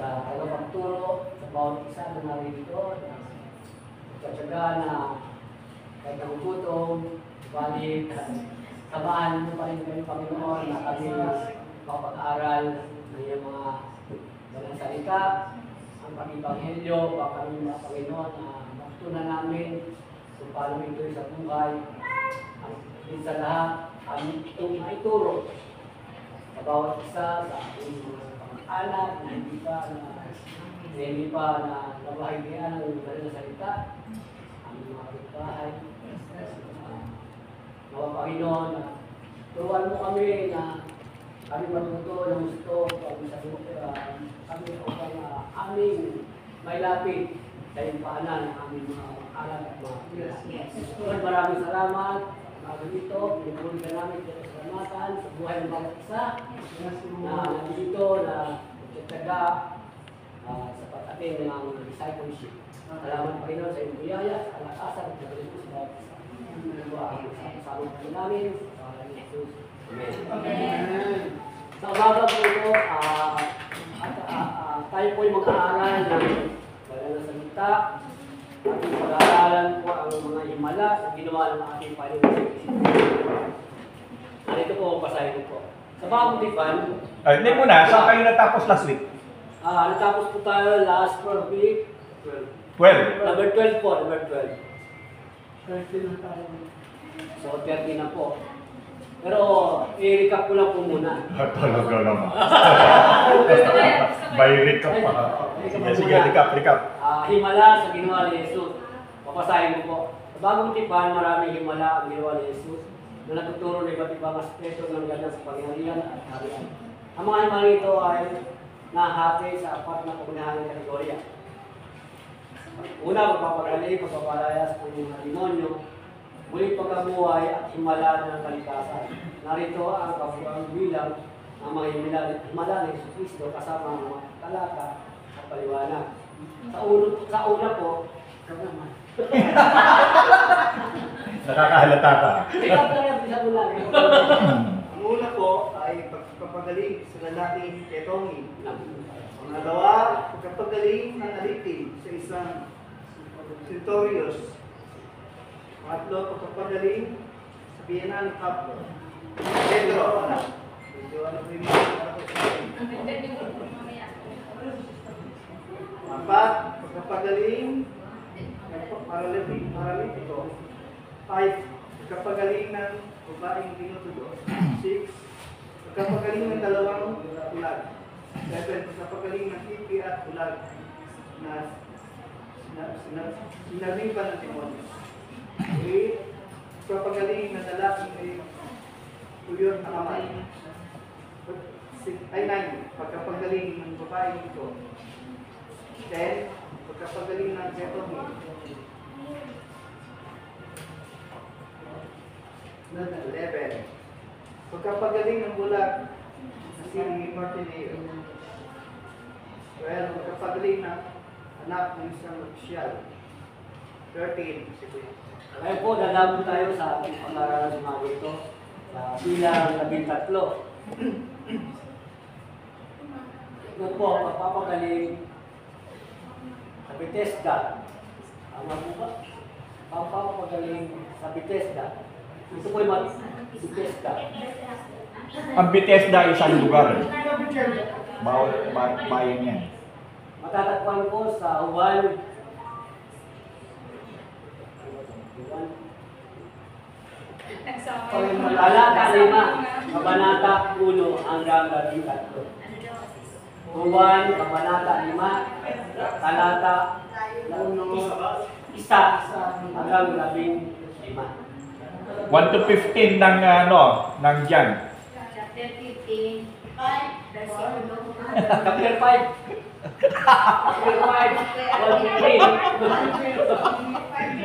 sa tagapagturo sa bawat isa na narito na nagtatsaga na kahit nagugutom, balit tamaan mo pa rin kami Panginoon na kami makapag-aral ng iyong mga dalang salita, ang pag-ibanghelyo, kami mga Panginoon na matutunan namin kung paano ito sa buhay. Ang din sa lahat, kami itong ituro sa bawat isa sa ating mga anak na hindi pa na nabahagyan ng dalang salita, ang mga kapitbahay. Nawa Panginoon, turuan mo kami na kami matuto ng gusto kami sa kami upang aming may lapit sa iyong paanan ng aming mga anak at mga Lord, maraming salamat. Dito, pinupuli ka namin sa kasalamatan sa buhay ng bawat isa na nandito na nagtataga sa patatin ng discipleship. Salamat Panginoon sa iyong biyaya, sa kalakasan at nagalimus sa bawat isa. Kasama po namin sa pangalan ni Jesus. Amen. Sa umaga po ito, tayo po ay mag-aaral ng banal na salita. Ating pag-aaralan po ang mga himala sa ginawa ng ating Panginoon. Ito po, basahin ko po. Sa bagong tipan, hindi muna, saan kayo natapos last week? natapos po tayo last week. 12. Number 12 po, number 12. 13 na tayo. So, 13 na po. Pero, i-recap ko lang po muna. Talaga naman. May recap pa. Sige, recap. Himala sa ginawa ni Jesus. Papasahin ko po. Sa bagong tipan, maraming himala ang ginawa ni Jesus na natuturo ng iba't ibang aspeto ng ganyan sa pangyarihan at harian. Ang mga himala ito ay nahati sa apat na pangunahing kategorya. Una, pagpapagaling, pagpapalayas ng mga demonyo, muling pagkabuhay at himala ng kalikasan. Narito ang kabuang bilang ng mga himala ni Jesucristo kasama ang mga talata at paliwanag. Sa una po, Nakakahalata ka. Ang una po ay pagpapagaling sa lalaking tetongin. Pangalawa, pagpapagaling ng alitin sa isang centurios. Pangatlo, pagpapagaling sa biyanan ng Pablo. Pedro, medyo ano po yung apat, pagpapagaling paralitiko. 5, pagpapagaling ng babaeng tinutudo. 6, pagpapagaling ng dalawang ulag. 7, pagpapagaling ng pipi at ulag na sinariban ng demonyo. 8, pagpapagaling ng lalaking may kulyon na kamay. 9, pagpapagaling ng babaeng ito. 10, pagkapagaling ng tetongin. 11, pagkapagaling ng bulag na si Martineo. 12, pagkapagaling ng anak ng isang opisyal. 13, kaya po, dadabot tayo sa ating pag-aaralan sa mga ito sa bilang 13. Ito po, pagpapagaling sa Bethesda. Tama po ba? Pagpapagaling sa Bethesda. Ito po yung Bethesda. Ang Bethesda ay isang lugar. Bayan yan. Matatagpuan po sa Juan. Talata 5, kabanata 1 hanggang 13. Juan, kabanata 5, talata 1 hanggang 15. 1 to 15 ng ng Jan. Chapter 15, versikulo. Chapter 5. Chapter 5, 1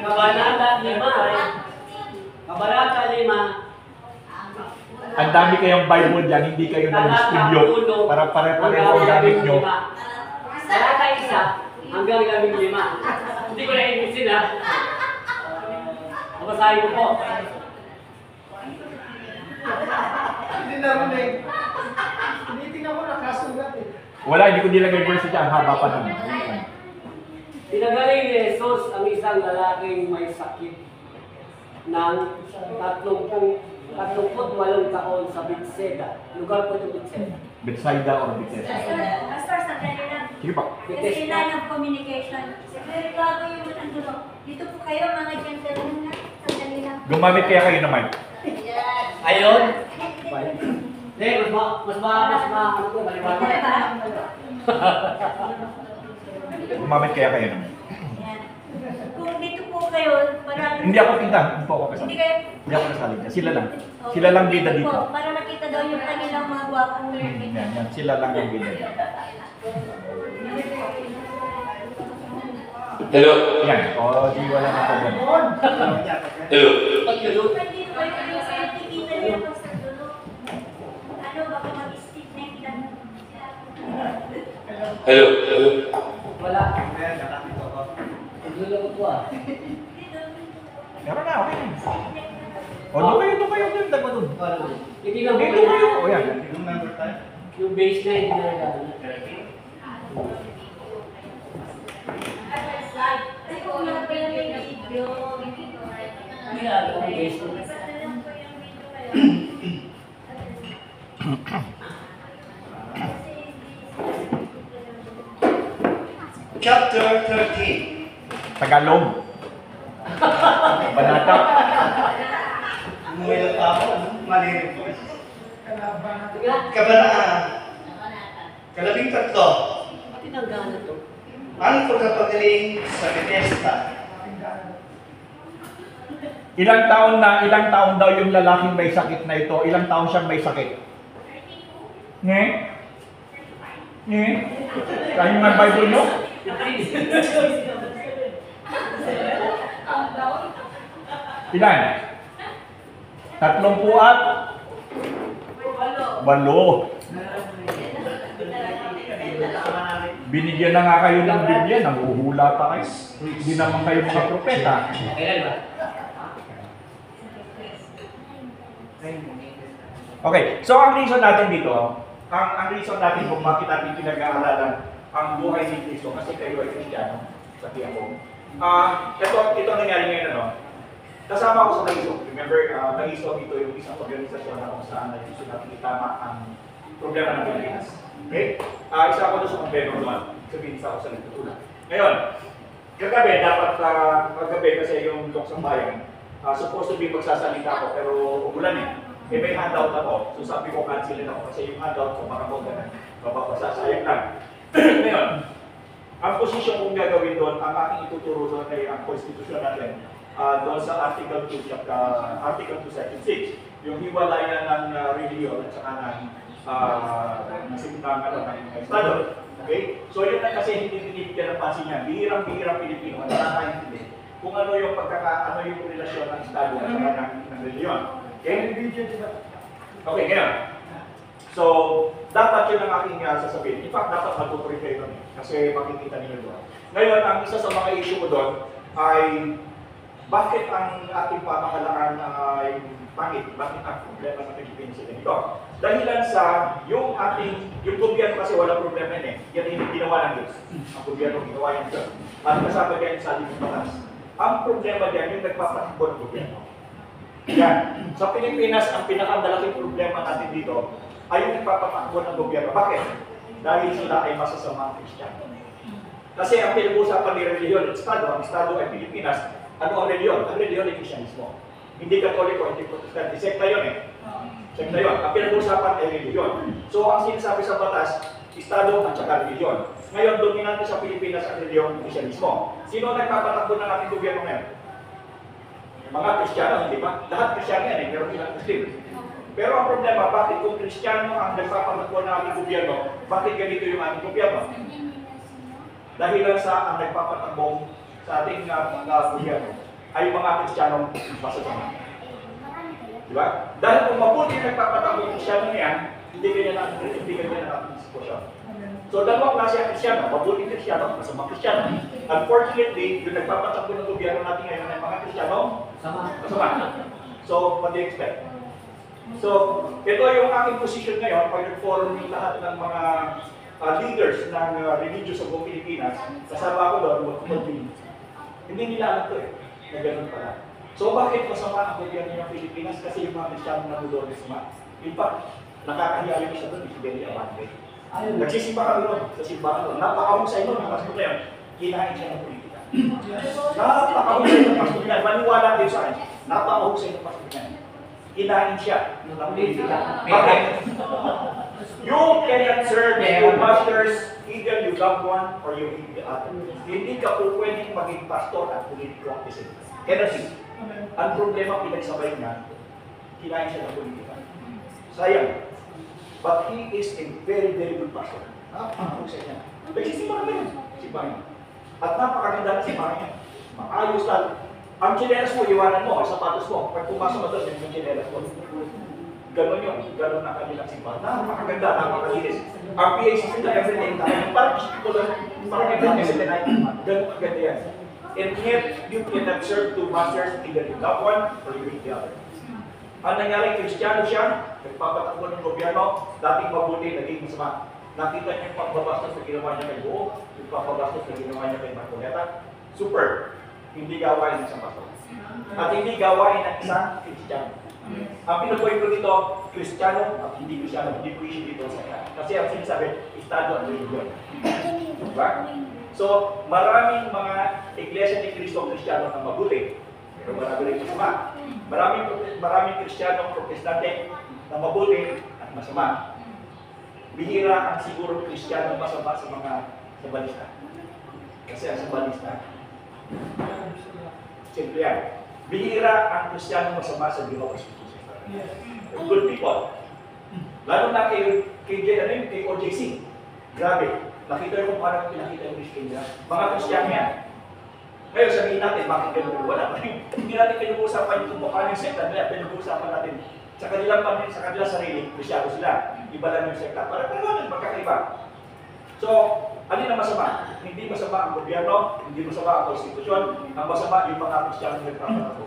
Kabanata 5. Kabanata 5. Ang dami kayong Bible dyan, hindi kayo nag-studio para pare-pareho ang gamit nyo. Talata 1 hanggang 15. Hindi ko na-imisin ha. Mabasahin ko po. Hindi naman eh. Tinitingnan ko nakasulat eh. Wala, hindi ko nilagay verse dyan. Haba pa naman. Pinagaling ni Jesus ang isang lalaking may sakit ng 38 taon sa Bethsaida. Lugar po ito Bethsaida. Bethsaida or Bethesda. Pastor, sandali lang. Sige pa. Kasi line of communication. Secretary, bago yung ang dulo. Dito po kayo, mga gentlemen na. Sandali lang. Gumamit kaya kayo naman. Ayun. Hindi, mas ano ko, maliwanag. Gumamit kaya kayo naman. Yan. Kung dito po kayo, parang... Hindi ako pintan. Hindi po ako kasama. Hindi kayo... Hindi ako nasali dyan. Sila lang. Sila lang bida dito. Po, para makita daw yung kanilang mga gwapong Yan, yan. Sila lang yung bida dito. Hello. Yan. O, di wala na problem. Hello. Pagkalo. Dito kayo kayo sa nakikita nila po sa dulo. Ano, baka mag-stick na yung ilan. Hello. Hello. Wala. Ayan, nakakita ko. Dulo ko po ah. Meron na, okay. O, doon kayo. Doon dagwa doon. Hindi lang po Dito kayo. O, yan. Yung number 5. yung base na hindi na nagano. Kasi kung lang po yung video, Kaya yung base na. Chapter 13. Tagalog. Banata. Umuwi pa ako, malinig ko. Sige na. Kabanaan. Kalabing 3. Pati nang to. Ang pagkapagaling sa Bethesda. Ilang taon daw yung lalaking may sakit na ito? Ilang taon siyang may sakit? Nge? Nge? Kaya nga Bible mo? Ilan? 38. Binigyan na nga kayo ng Biblia, nanguhula pa kayo. Hindi naman kayo mga propeta. Kailan ba? Okay, so ang reason natin dito, ang reason natin kung bakit natin pinag-aaralan ang buhay ni Kristo kasi kayo ay Kristiyano, sabi ako. Ito nangyari ngayon, ano? Kasama ako sa Taiso. Remember, Taiso dito yung isang organisasyon na kung saan gusto natin itama ang problema ng Pilipinas. Okay? Isa ako doon sa convenor doon. Sabihin isa ako sa nagtutulak. Ngayon, kagabi kasi yung talk sa bayan, supposed to be magsasalita ako pero umulan eh. Eh may handout ako. So sabi ko cancelin ako kasi yung handout ko baka mapapasasayang lang. Ngayon, ang posisyon kong gagawin doon, ang aking ituturo doon ay ang constitution natin. Doon sa Article 2, Article 2, Section 6, yung hiwalayan ng religion at saka ng simbahan ng Estado. Okay? So yun na kasi hindi binibigyan ng pansin niya. Bihirang Pilipino, ang nakakaintindi kung ano yung relasyon ng Estado at saka ng religion. Okay? Okay, ngayon. So, dapat yun ang aking sasabihin. In fact, dapat matutuloy kayo doon kasi makikita niyo doon. Ngayon, ang isa sa mga issue ko doon ay bakit ang ating pamahalaan ay pangit? Bakit ang problema ng Pilipinas ay ganito? Dahilan sa yung gobyerno kasi walang problema yun eh. Yan hindi ginawa ng Diyos. Ang gobyerno ginawa yung Diyos. At kasama yan sa ating batas. Ang problema dyan yung nagpapatakbo ng gobyerno. Yan. Sa Pilipinas, ang pinakamalaking problema natin dito ay yung nagpapatakbo ng gobyerno. Bakit? Dahil sila ay masasamang Kristiyano. Kasi ang pinag-uusapan ni religion, ang Estado ay Pilipinas. Ano ang religion? Ang religion ay Kristyanismo. Hindi Katoliko, hindi Protestante. Sekta yun eh. Sekta yun. Ang pinag-uusapan ay religion. So ang sinasabi sa batas, Estado at saka religion. Ngayon, dominante sa Pilipinas ang religion, Kristyanismo. Sino ang nagpapatakbo ng ating gobyerno ngayon? Mga Kristiyano, hindi ba? Lahat Kristiyano yan eh, pero ilang Muslim. Pero ang problema, bakit kung Kristiyano ang nagpapatakbo ng ating gobyerno, bakit ganito yung ating gobyerno? Dahil lang sa ang nagpapatakbo sa ating gobyerno ay mga Kristiyanong masasama. Diba? Dahil kung mabuti nagpapatakbo ng Kristiyano niyan, hindi ganyan ang ating sitwasyon. So dalawang klase ang Kristiyano, mabuting Kristiyano, masamang Kristiyano. Unfortunately, yung nagpapatakbo ng gobyerno natin ngayon ay mga Kristiyano, masama. So, what do you expect? So, ito yung aking position ngayon pag nag-forum yung lahat ng mga leaders ng religious sa buong Pilipinas, kasama ko doon, magkumpagin. Hindi nila alam to na ganun pala. So bakit masama ang gobyerno ng Pilipinas? Kasi yung mga Kristyano na doon masama. In fact, nakakahiya rin siya doon, si Benny Abante. Nagsisimba kami doon, sa simbahan doon. Napakahusay doon, ang pastor na yun, kinain siya ng politika. Napakahusay ng pastor na yan, maniwala din sa akin, napakahusay ng pastor na yan. Kinain siya ng politika. Bakit? You cannot serve your masters, either you love one or you hate the other. Hindi ka po pwedeng maging pastor at politiko at the same time. Kaya ang problema pinagsabay niya, kinain siya ng politika. Sayang. But he is a very, very good pastor. Napakahusay niya. Nagsisimba kami yun. Simbahan niya. At napakaganda na simbahan niya. Maayos lang. Ang chinelas mo, iwanan mo, ang sapatos mo. Pag pumasok ka doon, yung chinelas mo. Ganon yun. Ganon na kanilang simbahan. Napakaganda, napakalinis. Ang PA system na everything, parang everything is in the night. Ganon kaganda yan. And yet, you cannot serve two masters, either you love one or you hate the other. Ang nangyari, Kristiyano siya, nagpapatakbo ng gobyerno, dating mabuti, naging masama. Nakita niyo yung pagbabastos na ginawa niya kay Buo, yung pagbabastos na ginawa niya kay Marcoleta. Super. Hindi gawain ng isang pastor. At hindi gawain ng isang Kristiyano. Ang pinupoint ko dito, Kristiyano at hindi Kristiyano, hindi ko issue dito sa kanya. Kasi ang sinasabi, Estado at religion. Diba? So, maraming mga iglesia ni Kristo Kristiyano na mabuti. Pero marami rin masama. Maraming Kristiyano Protestante na mabuti at masama. Bihira ang siguro Kristiyano masama sa mga sabalista. Kasi ang sabalista, simple yan. Bihira ang Kristiyano masama sa Jehovah's Witnesses. Good people. Lalo na kay OJC. Grabe. Nakita yung kung parang pinakita yung Kristiyano. Mga Kristiyano yan. Ngayon sabihin natin, bakit ganun? Wala. Hindi natin pinag-uusapan yung paano yung sekta nila. Pinag-uusapan natin sa kanilang sarili, Kristiyano sila. Iba lang yung sekta. Parang magkakaiba. So, alin ang masama? Hindi masama ang gobyerno, hindi masama ang konstitusyon, ang masama yung mga Kristiyano na nagpapatago.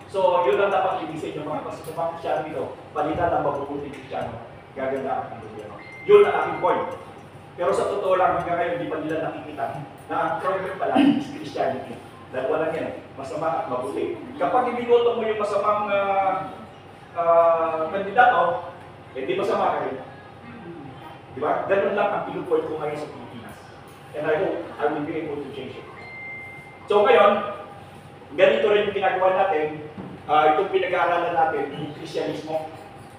So, yun ang dapat ibisin yung mga Kristiyano dito. Palitan ang mabubuting Kristiyano. Gaganda ang gobyerno. Yun ang aking point. Pero sa totoo lang, hanggang ngayon, hindi pa nila nakikita na ang problem pala is Christianity. Dahil wala yan, masama at mabuti. Kapag ibinuto mo yung masamang kandidato, hindi masama ka rin. Diba? Ganun lang ang pinupoint ko ngayon sa Pilipinas. And I hope I will be able to change it. So ngayon, ganito rin yung ginagawa natin, itong pinag-aaralan natin, yung Kristyanismo.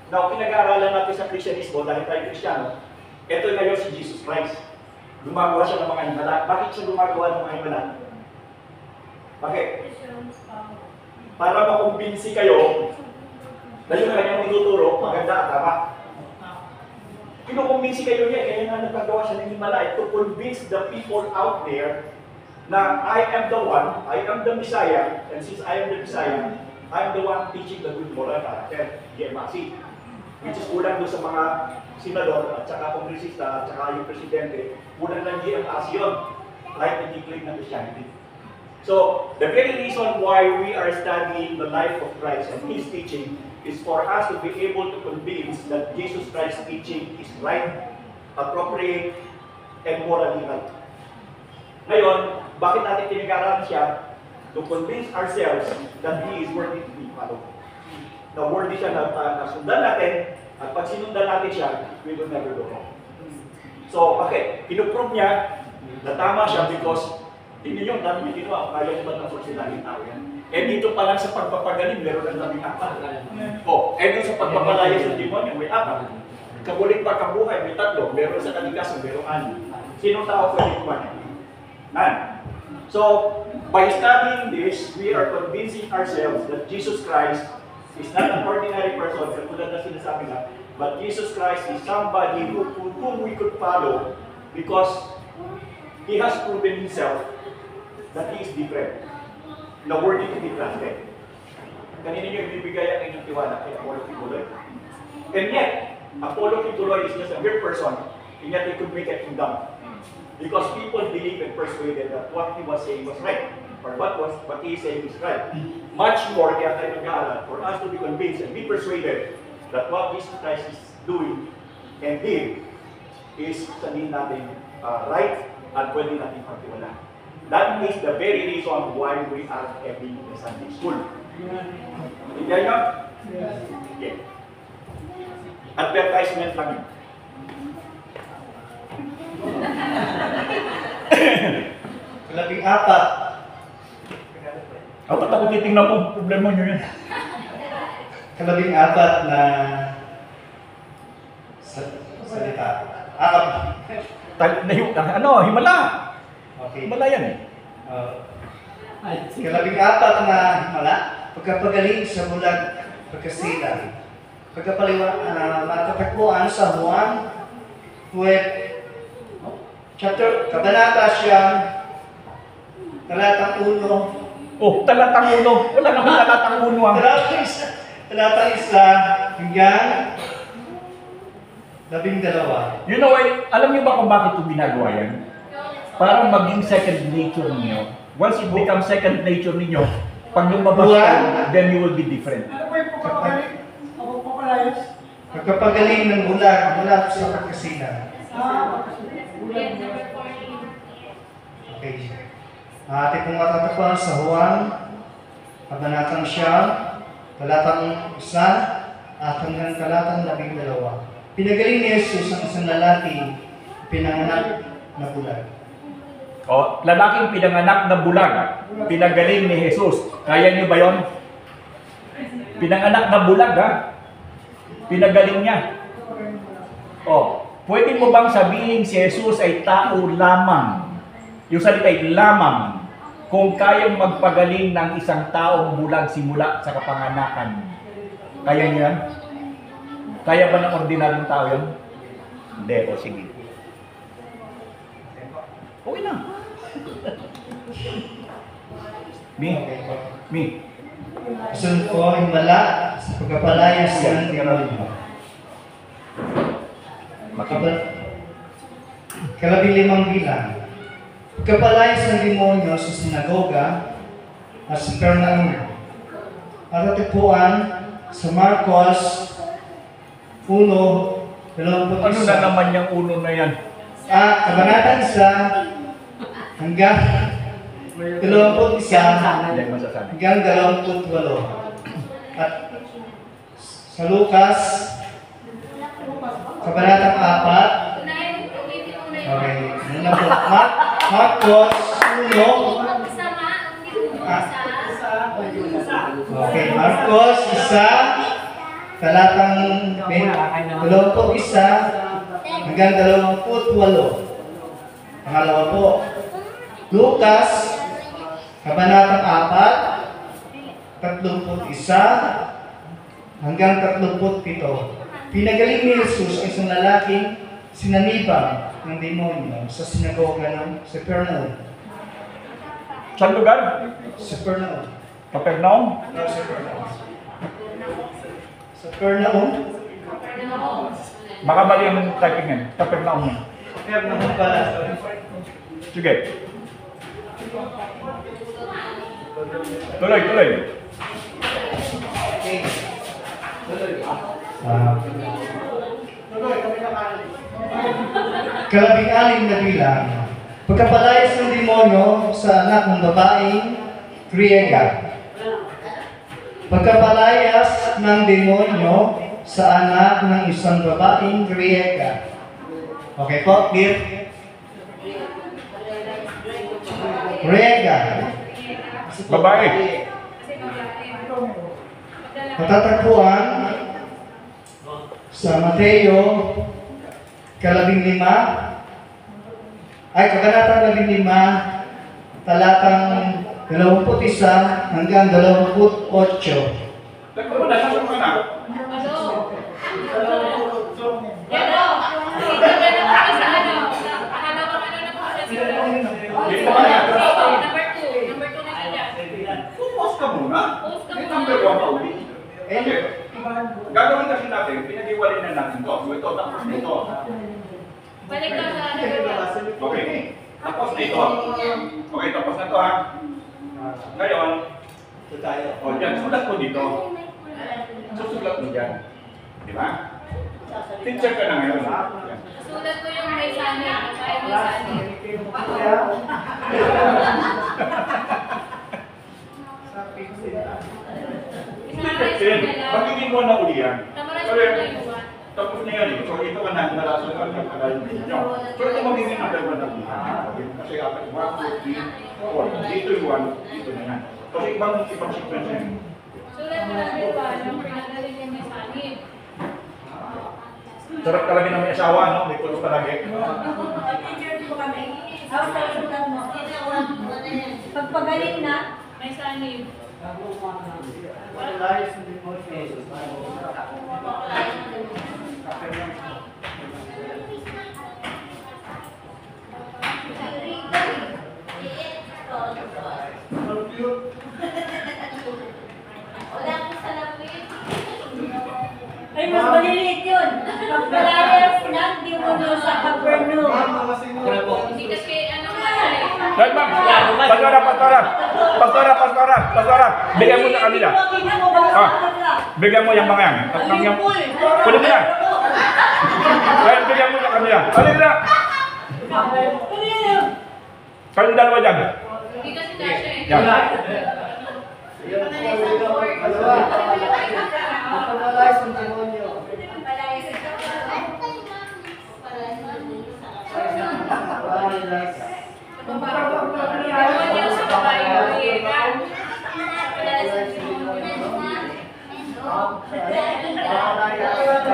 Now, pinag-aaralan natin sa Kristyanismo dahil tayo Kristiyano, ito ngayon si Jesus Christ. Gumagawa siya ng mga himala. Bakit siya gumagawa ng mga himala? Bakit? Para makumbinsi kayo na yung kanyang tinuturo, maganda at tama. Kinukumbinsi kayo niya, kaya nga nagkagawa siya ng himala to convince the people out there na I am the one, I am the Messiah, and since I am the Messiah, I am the one teaching the good moral character, GMAC. Which is kulang doon sa mga senador at saka kongresista at saka yung presidente, kulang lang GMAC yun, right and declaring ng Christianity. So, the very reason why we are studying the life of Christ and His teaching is for us to be able to convince that Jesus Christ's teaching is right, appropriate, and morally right. Ngayon, bakit natin pinag-aralan siya? To convince ourselves that He is worthy to be followed. Na worthy siya na sundan natin, at pag sinundan natin siya, we will never go wrong. So, bakit? Pinuprove niya na tama siya because hindi nyo, dami niyo ginawa, kaya ko ba ng porsilahin tao yan? Eh dito pa lang sa pagpapagaling, meron ang daming apat. O, eh dito sa pagpapalaya sa demonyo, may apat. Kabulit pa kabuhay, may tatlo. Meron sa kalikasan, meron ani. Sinong tao pwede kumain? None. So, by studying this, we are convincing ourselves that Jesus Christ is not an ordinary person, katulad na sinasabi na, but Jesus Christ is somebody whom we could follow because He has proven Himself that He is different, na worthy to be trusted. Kanina niyo ibibigay ang inyong tiwala kay Apollo Kibuloy. And yet, Apollo Kibuloy is just a mere person, and yet he could make a kingdom. Because people believe and persuaded that what he was saying was right, or what he is saying is right. Much more, kaya tayo nag-aaral, for us to be convinced and be persuaded that what Jesus Christ is doing and did is sabihin natin right at pwede natin pagtiwala. That is the very reason why we are having a Sunday school. Hindi nyo? Okay. Advertisement lang yun. Labing-apat. Ba't ako titingnan po problema nyo yan? Labing-apat na salita. Himala! Okay. Himala yan eh. Kalabing-apat na himala, pagkapagaling sa bulag, pagkasila. Matatagpuan sa Juan, Kabanata Siyam, talatang 1. Oh, talatang 1. Wala naman talatang 1 ah. Talatang 1 hanggang 12. You know, alam niyo ba kung bakit ito ginagawa yan? Para maging second nature ninyo. Once it becomes second nature ninyo, pag lumabas kayo, then you will be different. Pagkapagaling ng bulag mula sa pagkasila. Okay. Atin pong matatagpuan sa Juan, Kabanatang Siyam, talatang 1 at hanggang talatang 12. Pinagaling ni Jesus ang isang lalaki pinanganak na bulag. O, lalaking pinanganak na bulag, pinagaling ni Jesus. Kaya niyo ba yon? Pinanganak na bulag ha? Pinagaling niya. O, pwede mo bang sabihin si Jesus ay tao lamang? Yung salita ay lamang kung kayang magpagaling ng isang taong bulag simula sa kapanganakan. Kaya niyo yan? Kaya ba ng ordinaryong tao yan? Hindi, o sige. Okay na. Me. Kasunod po ang himala sa pagkapalayas ng demonyo. Kalabing-limang bilang. Pagkapalayas ng demonyo sa sinagoga at sa Capernaum. Matatagpuan sa Marcos 1:21. Ano na naman yung uno na yan? Kabanata 1 hanggang 21 Hindi masasabi. hanggang 28. At sa Lucas, Kabanatang 4, okay, muna po. Marcos 1, okay, Marcos 1, talatang 21 hanggang 28. Pangalawa po, Lucas, Kabanatang 4, 31 hanggang 37. Pinagaling ni Jesus ang isang lalaking sinanibang ng demonyo sa sinagoga ng Capernaum. Saan lugar? Capernaum. Capernaum? Capernaum. Baka mali ang typing yan. Capernaum yan. Capernaum pala. Sige. Tuloy. Okay. Kalabing-anim na bilang. Pagkapalayas ng demonyo sa anak ng babaeng Griega. Pagkapalayas ng demonyo sa anak ng isang babaeng Griega. Okay po, clear? Griega. Babae. Matatagpuan sa Mateo 15, Kabanatang 15, talatang 21 hanggang 28. Teka mo na, saan ka na? Pause ka muna. May number 1 pa uli. Okay. Gagawin kasi natin, pinag-iwalay na natin to. Ito, tapos nito. Balik ka sa ano. Okay. Tapos nito. Okay, tapos na to ha. Ngayon, o dyan, sulat mo dito. Susulat mo dyan. Di ba? Teacher ka na ngayon. Yan. Sulat ko yung may sanib. Basahin mo yung Plus, sanib. kaya, sa pixel. Isang Magiging mo na uli yan. Summarize mo na yung one. Tapos na yan eh. So ito ka na, nalaso ka ng kagaling ninyo. So ito magiging number 1 na uli. Kasi apat, 1, 2, 3, 4. Dito yung 1, dito na yan. Kasi ibang sequence yan. Sulat mo na yung one. Yung pinagaling yung may sanib. Sarap talaga ng may asawa, no? May kulong palagi. Pagpagaling na, May sanib. Lies and emotions. ay mas maliliit yun. Pagpalayas ng demonyo sa Capernaum. Hindi kasi ano nga eh. Right, ma'am. Pastora. Bigyan mo sa kanila. Bigyan mo yung mga yan. Kunin mo yan. Right, bigyan mo sa kanila. Alin na. Kalian dalawa dyan. Hindi kasi kasha eh. Yan. Pagpapalays ng demonyo. Demonyo sa babae. Oriega.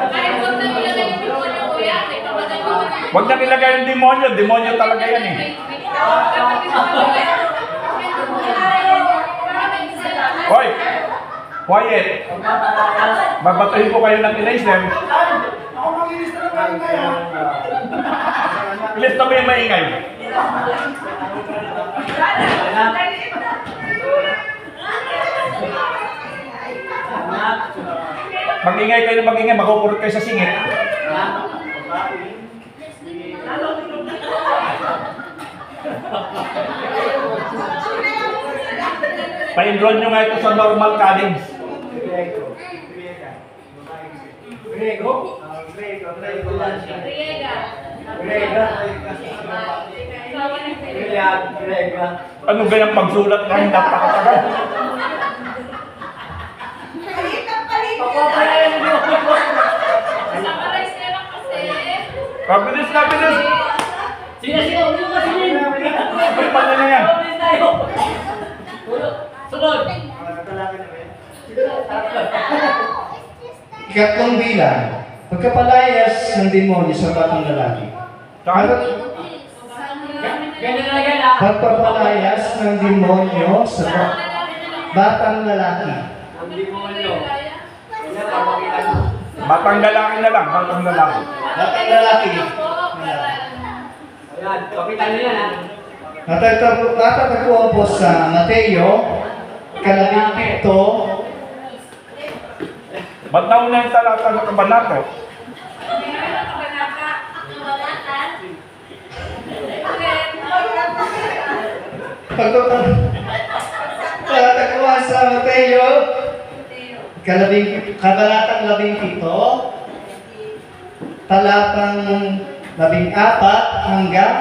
Kahit huwag na ilagay yung demonyo kuya. May kapatid mo na. Huwag na nilagay yung demonyo. Demonyo talaga yan eh. Hoy! Quiet! Babatuhin ko kayo ng eraser. Ilis na mo yung maingay. Mag-ingay kayo na mag-ingay, makukurot kayo sa singit. Pa-enroll nyo nga ito sa normal college. Grego? Oriega. Grega? Sawa ng Grega? Ano ganyang pagsulat na hindi napakatagal? Pagpapalays ng demonyo. Summarize na lang kasi. Kabilis na, bilis! Sinasigaw mo yung masilin. May pala na yan. Sunod. Ikatlong bilang, pagkapalayas ng demonyo sa batang lalaki. Ganyan na yan ah. Pagpapalayas ng demonyo sa batang lalaki. Ang demonyo. Ganyan, papakita mo. Batang lalaki na lang, batang lalaki. Batang lalaki. Ayan, kapitan niya ah. Natatagpuan po sa Mateo, 17. Ba't nauna yung talata sa kabanato? Natatagpuan sa Mateo, kabanatang 17, talatang 14 hanggang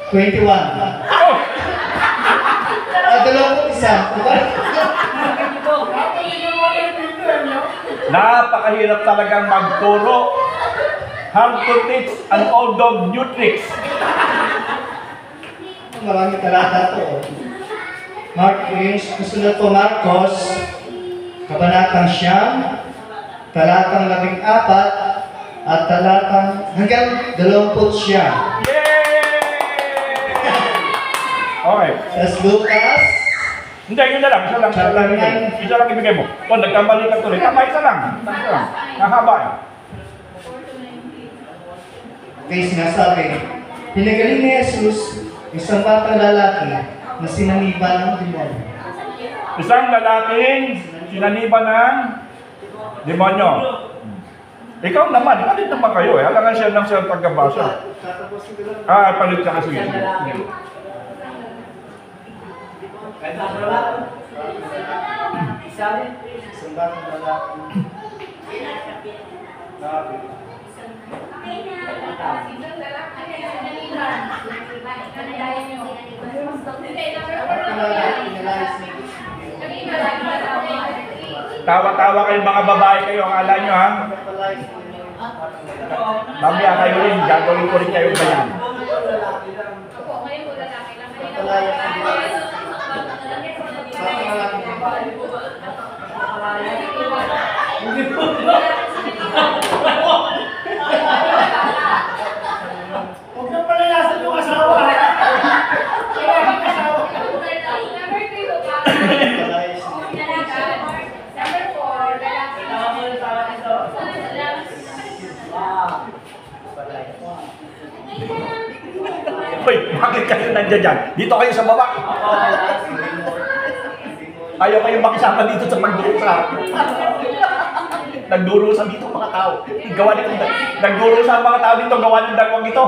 21. Dalawang isa. Napakahirap talagang magturo. How to teach an old dog new tricks. Maraming talata to. Susunod po Marcos, kabanatang 9, talatang 14, at talatang hanggang 20 siya. Okay. Tapos Lucas, Hindi, yun na lang. Isa lang. Isa lang ibigay mo. Kung nagkamali ka tuloy. Tama, isa lang. Isa lang. Nahaba eh. okay, sinasabi, pinagaling ni Jesus, isang batang lalaki na sinaniban ng demonyo. Isang lalaking sinaniban ng demonyo. Ikaw naman, palit naman kayo eh. Alangan siya lang siya pagkabasa. Palit siya kasi. Ganda ang wala. Isa rin. Isang batang lalaki. Grabe. Okay na. Kanadayan yung Tawa-tawa kayong mga babae kayo, akala nyo ha? Mamaya kayo rin, gagawin ko rin kayo ba yan? Opo, ngayon po lalaki lang. Huwag nang palalasan yung asawa. Number 3 po pa. Number 4, lalaki. Hoy, bakit kayo nandiyan dyan? Dito kayo sa baba. Ayaw kayong makisama dito sa pagdurusa. Nagdurusa dito mga tao. Gawa nito, nagdurusa ang mga tao dito, gawa ng dalawang ito.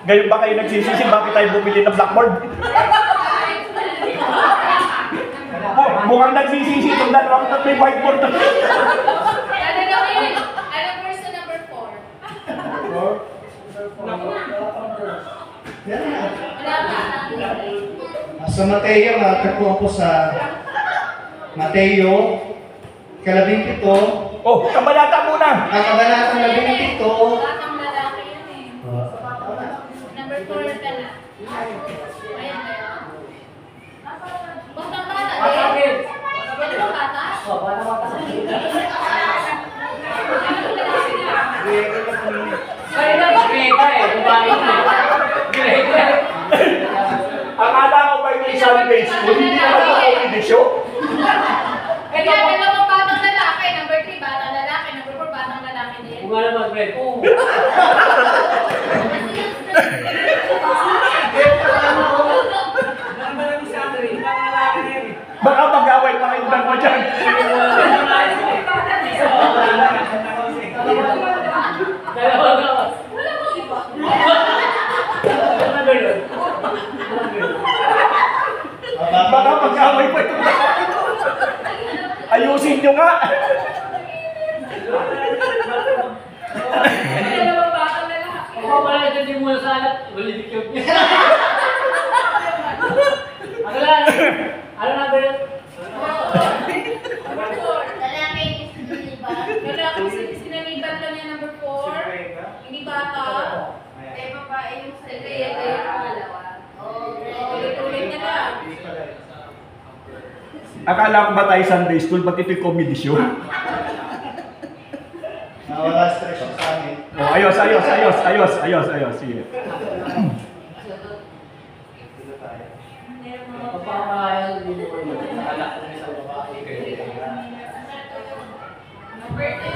Ngayon ba kayo nagsisisi? Bakit tayo bumili ng blackboard? Mukhang nagsisisi itong dalawang at may whiteboard. Ano verse to number 4? Yan na. Wala pa. Sa Mateo, nakatuwa po sa Mateo, 17, Oh, kabalata muna. ang kabanatang 17, Batang lalaki yan eh. Number 4 ka na. Ayan ba yun? Batang bata eh. Ano ba bata? Oh, bata-bata. Kaya na, grega eh. Babae na. Grega eh. Akala ko ba yung isang page ko? Hindi naman ako edisyon. Kaya dalawang batang lalaki. Number 3 batang lalaki. Number 4 batang lalaki din. Kung ano naman, Fred. Oo. Baka mag-away pa kayong dalawa dyan. Baka mag-away pa itong dalawa. Ayusin nyo nga. Dalawang batang lalaki. Ako pala ito din muna sa alat. Malilik yun. Ano na ba yun? Number 4. Lalaki sinaliban ka niya number 4. Hindi bata. Eh, babae yung salaya. Ulit-ulit na lang. Akala ko ba tayo Sunday school? Ba't ito'y comedy show? nawala stress siya sa amin. Oh, ayos. Sige. Papapahayal din mo yun. Anak ko sa babae. Number 2.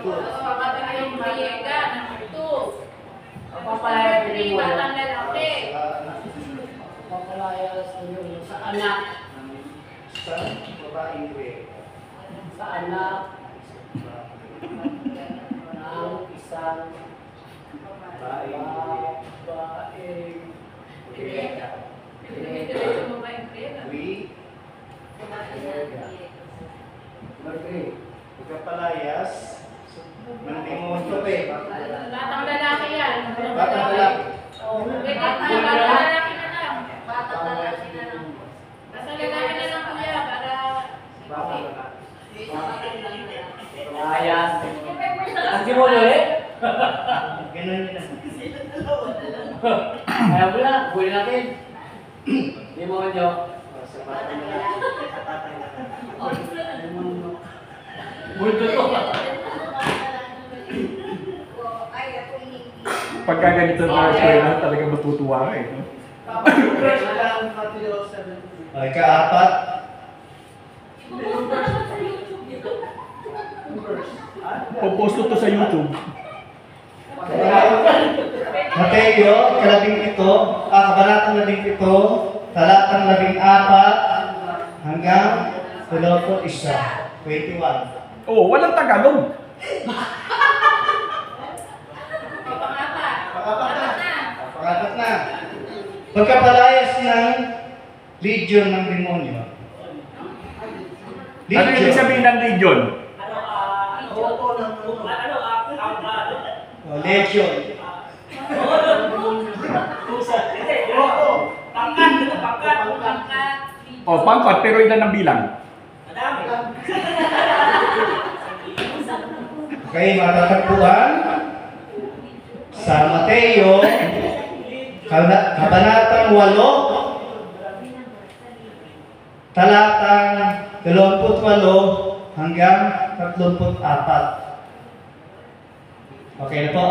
Papatay yung Bayega. Number 2. Papapahayal Number din 3. mo yun. Batang lalaki. Papapahayal sa anak. Sa babaeng grega. Sa anak ng isang babaeng grega. Diretso mo ba yung grega? We, Number 3. pagkapalayas, mandimonto eh. Batang lalaki yan. Batang lalaki. Pwede na, batang lalaki na lang. Batang lalaki na lang. Basta lalaki na lang kuya para... Ayas. Ang simulo eh. Ganun yun na. Kaya mo na, buhay natin. Hindi mo nyo. Sa batang lalaki. Sa batang lalaki. Bulto to. Pagka ganito na eskwela, talaga matutuwa ka eh. No? Okay, ka-apat. Popost ko to sa YouTube. Mateo, kabanatang 17, talatang 14 hanggang 21. 21. Oh, walang Tagalog. Pang-apat. Pang-apat na. Apat na. Pangapat na. Pagkapalayas ng Legion ng demonyo. Ano ibig sabihin ng legion? O, legion. O, pangkat, pero ilan ang bilang? Okay, matatagpuan sa Mateo, Kabanatang 8, talatang 28 hanggang 34. Okay na po?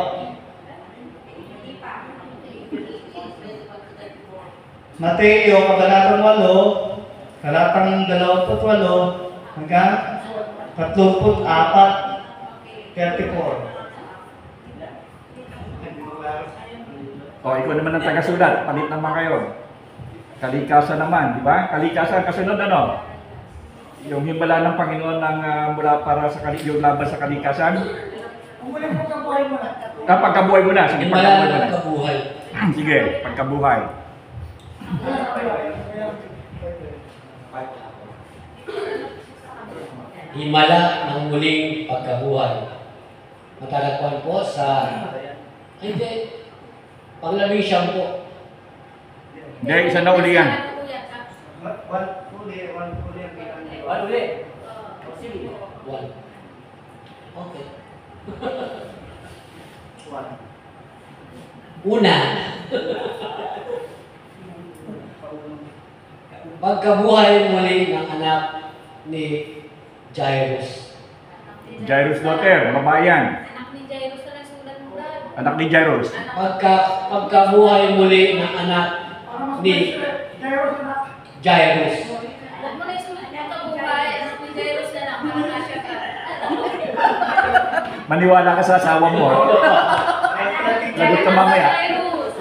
Mateo, Kabanatang 8, talatang 28 hanggang 34. 34. O, ikaw naman ang taga-sulat. Palit naman kayo. Kalikasan naman, di ba? Kalikasan, kasunod ano? Yung himala ng Panginoon ng mula para sa yung laban sa kalikasan. Pagkabuhay mo na. Sige, pagkabuhay mo na. kabuhay. Sige, pagkabuhay. Himala ng muling pagkabuhay. Matatagpuan po sa hindi Panglabing po. Hindi, isa na uli yan. One uli ang bilang. Ano ulit? One. Okay. One. Una, pagkabuhay muli ng anak ni Jairus. Jairus daughter, babae yan. Anak ni Jairus na nagsulat mo, Brad. Anak ni Jairus. Pagkabuhay muli ng anak ni Jairus. Huwag mo na isulat mo kabuhay. Anak ni Jairus na lang. Para na siya ka. Maniwala ka sa asawa mo. Lagot ka mamaya. Jairus.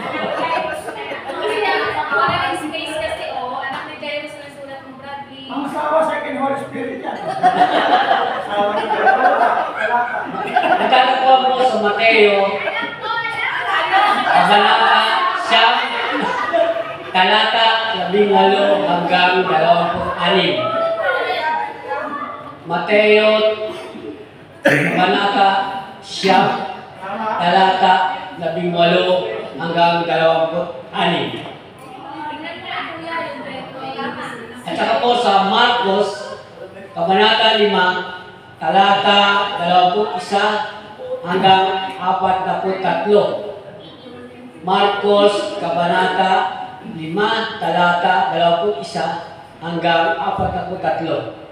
Kasi wala yung space kasi, oh. Anak ni Jairus na nagsulat mo, Bradley. Ang asawa sa akin, Holy Spirit yan. Nagtatagpuan po sa Mateo, Kabanata 7, talata 18 hanggang 26. Mateo, Kabanata 7, talata 18 hanggang 26. Tingnan mo na, kuya, yung reto. At saka po sa Marcos, Kabanata 5, talata 21 hanggang 43. Marcos, Kabanata 5, talata 21 hanggang 43.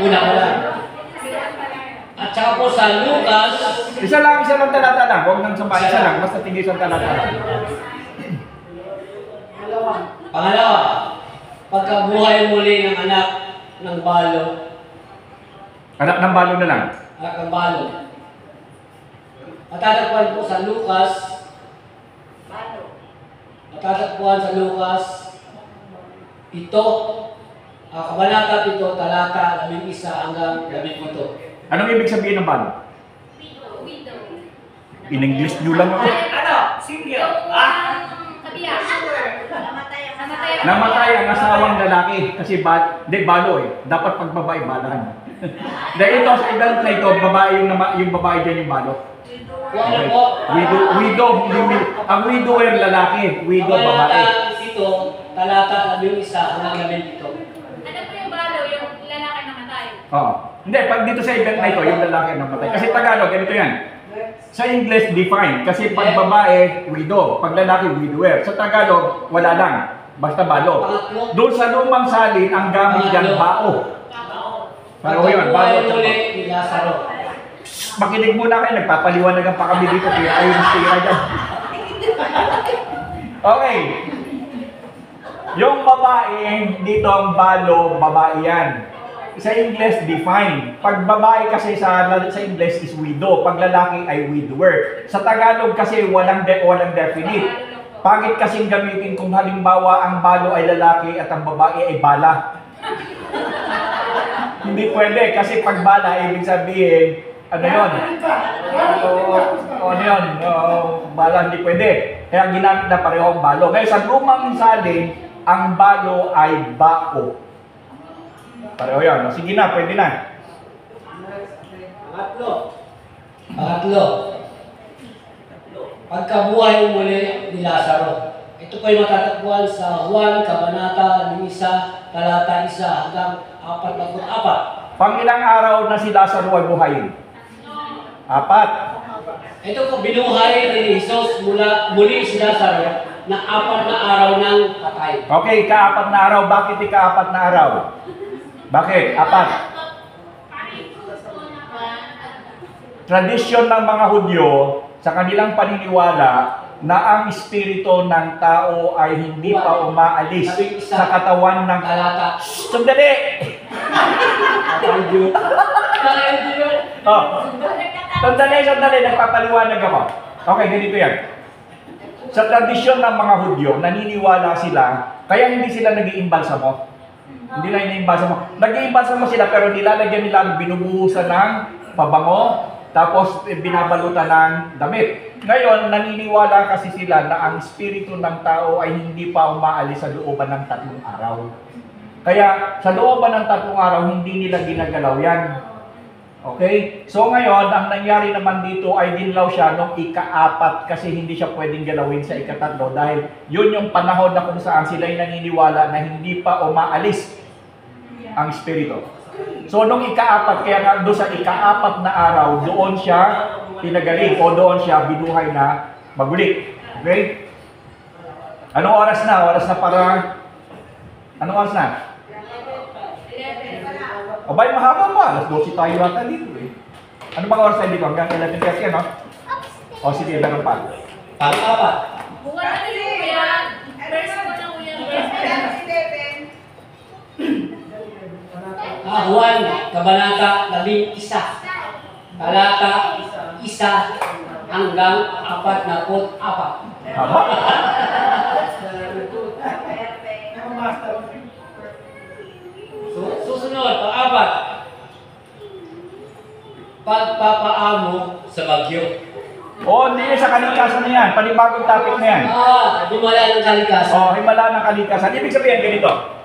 Una pa lang. At saka po sa Lucas, Isa lang talata lang. Huwag nang sabay. Isa lang. Basta tingin isang talata lang. pangalawa, pagkabuhay muli ng anak ng balo, Anak ng balo na lang. anak ng balo. Matatagpuan po sa Lucas, matatagpuan sa Lucas, Kabanata 7, talata 11 hanggang 17. Anong ibig sabihin ng balo? Widow. In English nyo lang ako. Yung kabiyak. Namatay. Namatay ang asawang lalaki. Kasi balo eh. Dapat pag babae, balahan. Dahil ito, sa event na ito, babae yung babae dyan yung balo. Ano po? Widow. Ang widower lalaki. Widow babae. Kabanata 7, talata 11 hanggang 17. Ano po yung balo? Yung lalaki namatay. Oo. Hindi, pag dito sa event na ito, yung lalaki ang namatay. Kasi Tagalog, ganito yan. Sa English, define. Kasi pag babae, widow. Pag lalaki, widower. Sa Tagalog, wala lang. Basta balo. Pangatlo, Doon sa lumang salin, ang gamit dyan, bao. Paano yun? Bao pagkabuhay at saka muli ni Lazaro. makinig muna kayo, nagpapaliwanagan pa kami dito. Kaya ayun, tira dyan. Okay. Yung babae, dito ang balo, babae yan. Sa English, define. Pag babae kasi sa English is widow. Pag lalaki ay widower. Sa Tagalog kasi walang definite. Pangit kasing gamitin kung halimbawa ang balo ay lalaki at ang babae ay bala. Hindi pwede kasi pag bala, ibig sabihin, ano yun? kung ano yun, bala hindi pwede. Kaya ginamit na pareho ang balo. Ngayon sa lumang salin, ang balo ay bao. Pareho yan. Sige na, pwede na. Pangatlo. Pagkabuhay muli ni Lazaro. Ito po ay matatagpuan sa Juan, Kabanata 1, talata 1 hanggang 44. Pangilang araw na si Lazaro ay buhayin? 4. Ito po binuhay ni Jesus muli si Lazaro na 4 na araw ng patay. Okay, ika-4 na araw. Bakit ika-4 na araw? Bakit? 4. Tradisyon ng mga Hudyo sa kanilang paniniwala na ang espiritu ng tao ay hindi pa umaalis sa katawan ng Talata. Sandali! Oh, sandali, nagpapaliwanag ako. Okay, ganito yan. Sa tradisyon ng mga Hudyo, naniniwala sila, kaya hindi sila nag-iimbalsamo. Hindi na iniimbalsamo. Nag-iimbalsamo sila pero nilalagyan nila ang binubuhusan ng pabango, tapos binabalutan ng damit. Ngayon, naniniwala kasi sila na ang espiritu ng tao ay hindi pa umaalis sa looban ng 3 araw. Kaya sa looban ng 3 araw, hindi nila ginagalaw yan. Okay? So ngayon, ang nangyari naman dito ay dinlaw siya nung ika-4 kasi hindi siya pwedeng galawin sa ika-3 dahil yun yung panahon na kung saan sila ay naniniwala na hindi pa umaalis ang espiritu. So nung ika-4, kaya nga doon sa ika-4 na araw, doon siya pinagaling o doon siya binuhay na magulik. Okay? Anong oras na? Oras na para... Anong oras na? Abay, mahaba pa. Alas 12 tayo rata dito eh. Ano bang oras tayo dito? Hanggang 11:30, no? O sige, meron pa. Pang-4. Buwan na rin po yan. First ko na po yan. Juan, Kabanata 11, talata 1 hanggang 44. Haba? Susunod, pang-4. Pagpapaamo sa bagyo. O, hindi sa kalikasan na yan. Panibagong topic na yan. Himala ng kalikasan. O, himala ng kalikasan. Ibig sabihin ganito.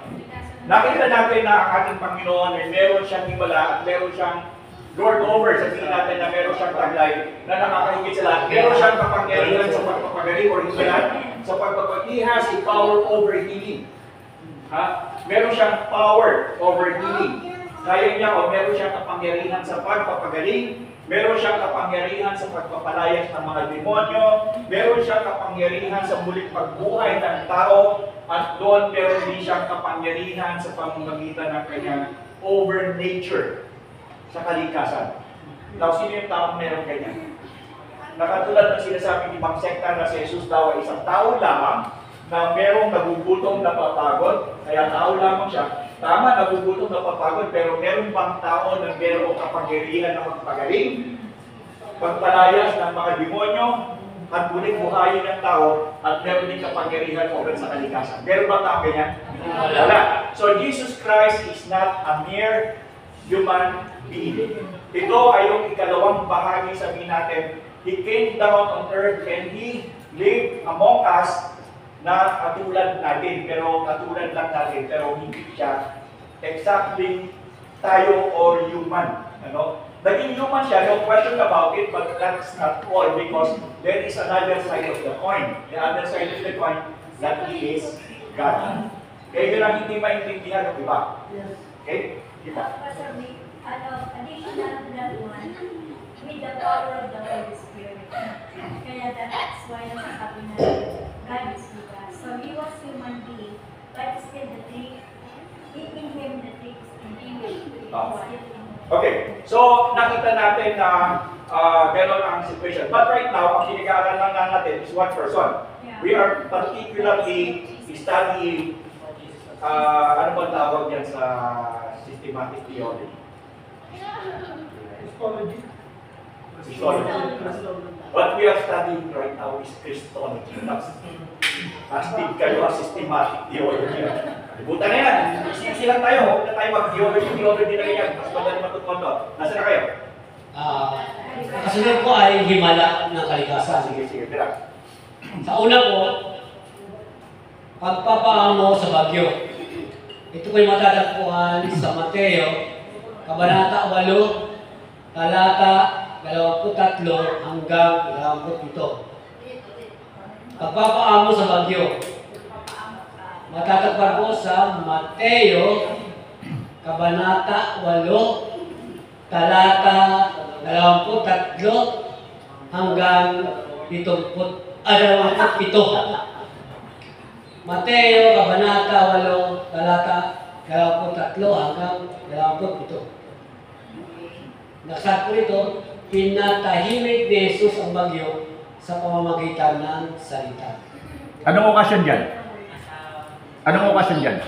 Nakita natin na ang ating Panginoon ay meron siyang himala at meron siyang Lord over. Sabihin natin na meron siyang taglay na nakakahigit sa lahat. Meron siyang kapangyarihan sa pagpapagaling o himala sa pagpapagaling. He has a power over healing. Ha? Meron siyang power over healing. Kaya niya o meron siyang kapangyarihan sa pagpapagaling. Meron siyang kapangyarihan sa pagpapalayas ng mga demonyo. Meron siyang kapangyarihan sa muling pagbuhay ng tao. At doon meron din siyang kapangyarihan sa pamamagitan ng kanyang over nature sa kalikasan. Now, sino yung taong meron ganyan? Nakatulad ng sinasabi ni Mang Sekta na si Jesus daw ay isang tao lamang na merong nagugutom na papagod, kaya tao lamang siya. Tama, nagugutom na papagod, pero meron bang tao na merong kapangyarihan na magpagaling, pagpalayas ng mga demonyo, at muling buhayin ng tao, at meron din kapangyarihan over sa kalikasan? Meron bang tao ganyan? Wala. So Jesus Christ is not a mere human being. Ito ay yung ikalawang bahagi, sabihin natin, He came down on earth and He lived among us na katulad natin, pero katulad lang natin, pero hindi siya exactly tayo or human. Ano? Naging human siya, no question about it, but that's not all because there is another side of the coin. The other side of the coin, that He is God. Kaya yun ang hindi maintindihan, di ba? Okay? Di ba? Additional to that one, with the power of the Holy Spirit. Kaya that's why nasasabi na God is with us. So He was human being, but still the thing, in Him the things continue. Okay, so nakita natin na gano'n ang situation. But right now, ang pinag-aaralan lang natin is one person. Yeah. We are particularly studying, ano ba tawag yan sa systematic theology? Christology. What we are studying right now is Christology. Astig kayo ang systematic theology. Libutan na yan. Silang tayo. Huwag na tayo mag-theology na ganyan. Mas madali matutunan to. Nasaan na kayo? kasunod ko ay himala ng kalikasan. Sige, sige, tira. Sa una po, pagpapaamo sa bagyo. Ito ko'y matatagpuan sa Mateo, Kabanata 8, talata 23 hanggang 27. Pagpapaamo sa bagyo. Matatagpuan po sa Mateo, Kabanata 8, talata 23 hanggang 27. Mateo, Kabanata 8, talata 23 hanggang 27. Naksat po nito, pinatahimik ni Jesus ang bagyo sa pamamagitan ng salita. Anong okasyon dyan? Anong okasyon dyan?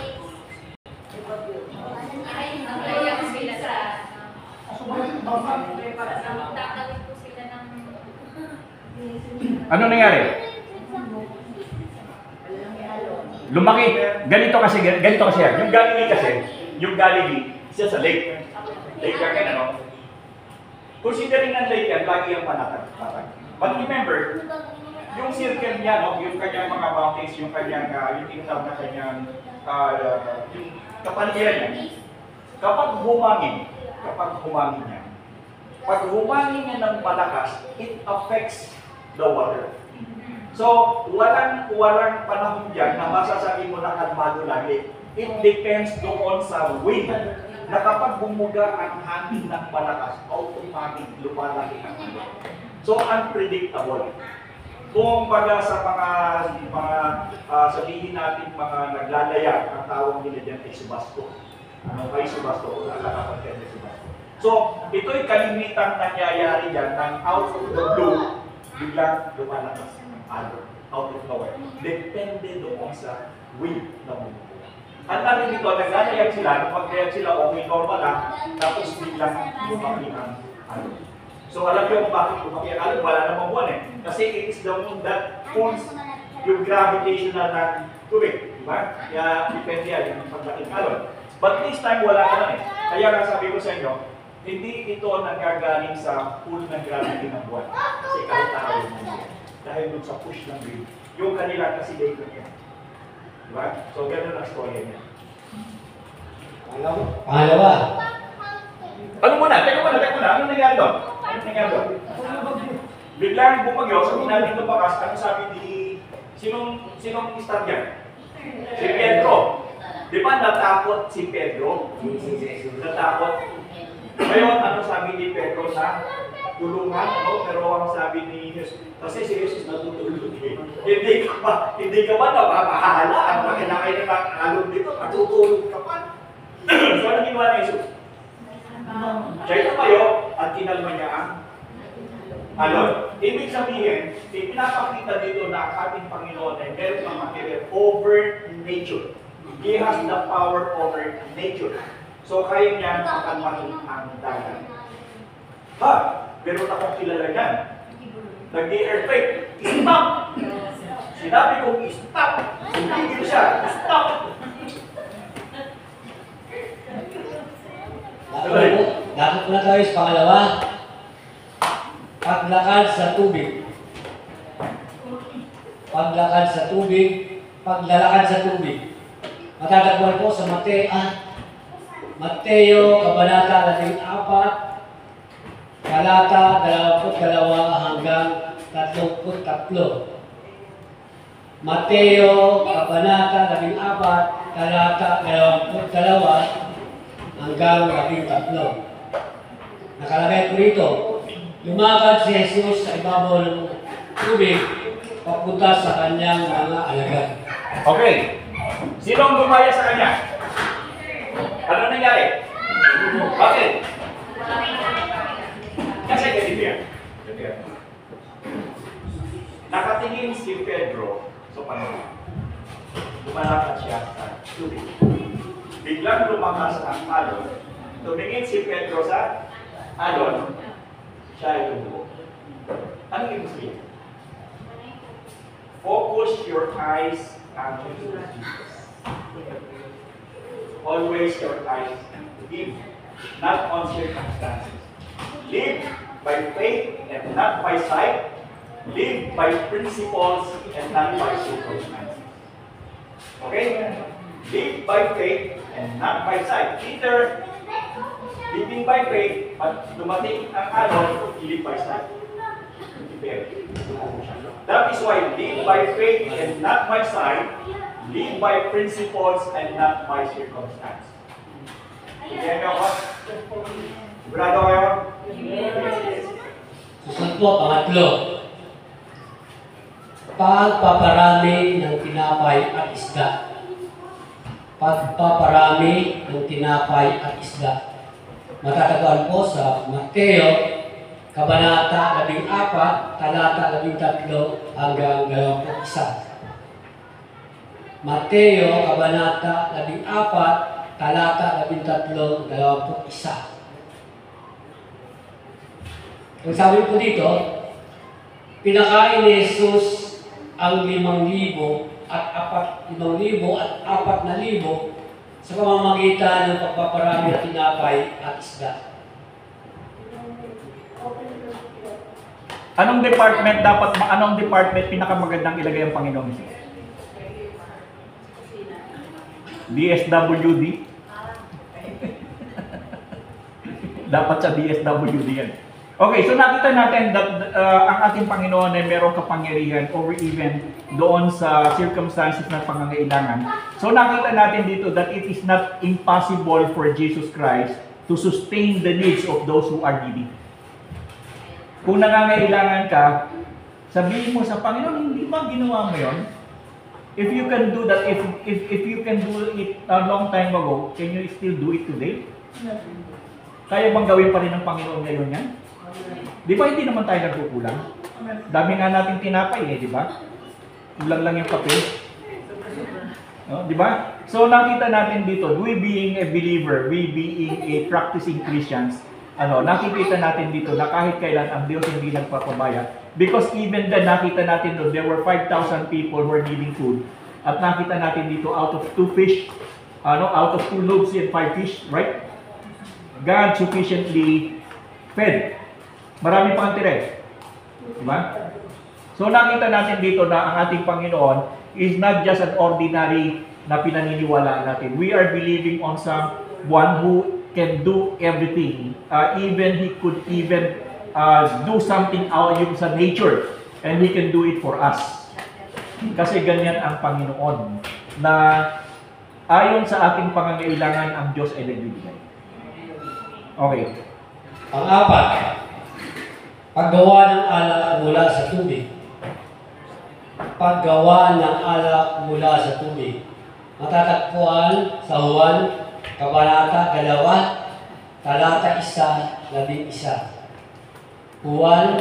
Naiyak sila sa... Tatawid po sila ng... Ano nangyari? Lumaki. Ganito kasi yan. Yung Galilee, siya sa lake. Lake yan, ano? Considering ng lake yan, lagi yung panatag. But remember, yung circle niya, no, yung kanyang mga mountains, yung kanyang, yung tinatawag na kanyang, yung kapaligiran niya, kapag humangin niya, pag humangin niya ng malakas, it affects the water. So, walang panahon dyan na masasabi mo na kalmado lagi. It depends doon sa wind. Na kapag bumuga ang hangin ng malakas, automatic lumalaki ang hangin. So, unpredictable. Kung baga sa mga sabihin natin mga naglalayag, ang tawag nila dyan ay subasto. Ano kay subasto? Nakakapagkaya ng subasto. So, ito'y kalimitang nangyayari dyan ng out of the blue, biglang lumalakas ang out of nowhere. Depende doon sa wind na bumuga. Ang dami dito, naglalayag sila, pag-layag sila, okay, normal lang, tapos biglang lumaki ang alon. So alam niyo kung bakit lumaki ang alon, wala namang buwan eh. Kasi it is the moon that pulls yung gravitational ng tubig, di ba? Kaya depende yan, yung paglaking alon. But this time, wala naman eh. Kaya nga sabi ko sa inyo, hindi ito nanggagaling sa pull ng gravity ng buwan. Kasi kahit tarawin mo yan. Dahil dun sa push ng wind. Yung kanila kasi dito niya. Diba? So, gano'n ang story niya. Pangalawa. Ano muna? Teka muna. Ano nangyari doon? Biglang bumagyo, sabi natin ito bakas, ano sabi ni... Sinong star dyan? Si Pedro. Di ba natakot si Pedro? Natakot. Ngayon, ano sabi ni Pedro sa tulungan, no? Pero ang sabi ni Jesus, kasi si Jesus natutulog eh. Hindi ka ba napapahala? Ang makinakain ng alon dito, natutulog ka pa. So, ano ginawa ni Jesus? Siya tumayo at kinalma niya ang alon. Ibig sabihin, pinapakita dito na ang ating Panginoon ay meron ng material over nature. He has the power over nature. So, kaya niya makalmahin ang dagat. Ha? Meron akong kilala yan. Nag-earthquake. Stop! Sinabi kong stop! Sumigil siya. Stop! Dapat po na tayo sa pangalawa. Paglakad sa tubig. Paglalakad sa tubig. Matatagpuan po sa Mateo, Kabanata 14, talata 22 hanggang 33. Mateo, Kabanata 14, talata 22 hanggang 13. Nakalagay po rito, lumakad si Jesus sa ibabaw ng tubig papunta sa kanyang mga alagad. Okay. Sinong gumaya sa kanya? Ano nangyari? Bakit? Kasi ganito yan. Nakatingin si Pedro sa Panginoon. Lumalakad siya sa tubig. Biglang lumakas ang alon. Tumingin si Pedro sa alon. Siya ay lumubo. Ano yung sabihin? Focus your eyes on Jesus. Always your eyes on Him, not on circumstances. Live by faith and not by sight. Live by principles and not by circumstances. Okay? Live by faith and not by sight. Either living by faith, but dumating ang ano, live by sight. That is why live by faith and not by sight, live by principles and not by circumstance. Okay, ako? Sigurado kayo? Susunod po, pangatlo. Pagpaparami ng tinapay at isda. Pagpaparami ng tinapay at isda. Matatagpuan po sa Mateo, Kabanata 14, talata 13 hanggang 21. Mateo, Kabanata 14, talata 13, 21. Kung sabi po dito, pinakain ni Jesus ang 5,000 at 4,000 sa pamamagitan ng pagpaparami ng tinapay at isda. Anong department pinakamagandang ilagay ang Panginoon Jesus? DSWD? Dapat sa DSWD yan. Okay, so nakita natin that ang ating Panginoon ay merong kapangyarihan over even doon sa circumstances na pangangailangan. So nakita natin dito that it is not impossible for Jesus Christ to sustain the needs of those who are needy. Kung nangangailangan ka, sabihin mo sa Panginoon, hindi ba ginawa mo yun? If you can do that, if you can do it a long time ago, can you still do it today? Kaya bang gawin pa rin ng Panginoon ngayon yan? Di ba hindi naman tayo nagkukulang? Dami nga nating tinapay di ba? Kulang lang yung papel. No, di ba? So nakita natin dito, we being a believer, we being a practicing Christians, nakikita natin dito na kahit kailan ang Diyos hindi nagpapabaya. Because even then, nakita natin doon, there were 5,000 people who were needing food. At nakita natin dito, out of 2 fish, out of 2 loaves and 5 fish, right? God sufficiently fed. Marami pang tira. Diba? So nakita natin dito na ang ating Panginoon is not just an ordinary na pinaniniwalaan natin. We are believing on someone who can do everything. Even he could even do something out yung sa nature, and he can do it for us. Kasi ganyan ang Panginoon na ayon sa ating pangangailangan ang Diyos ay nagbibigay. Okay. Pang-apat, paggawa ng alak mula sa tubig. Paggawa ng alak mula sa tubig. Matatagpuan sa Juan, Kabanata 2, talata 1, 11. Juan,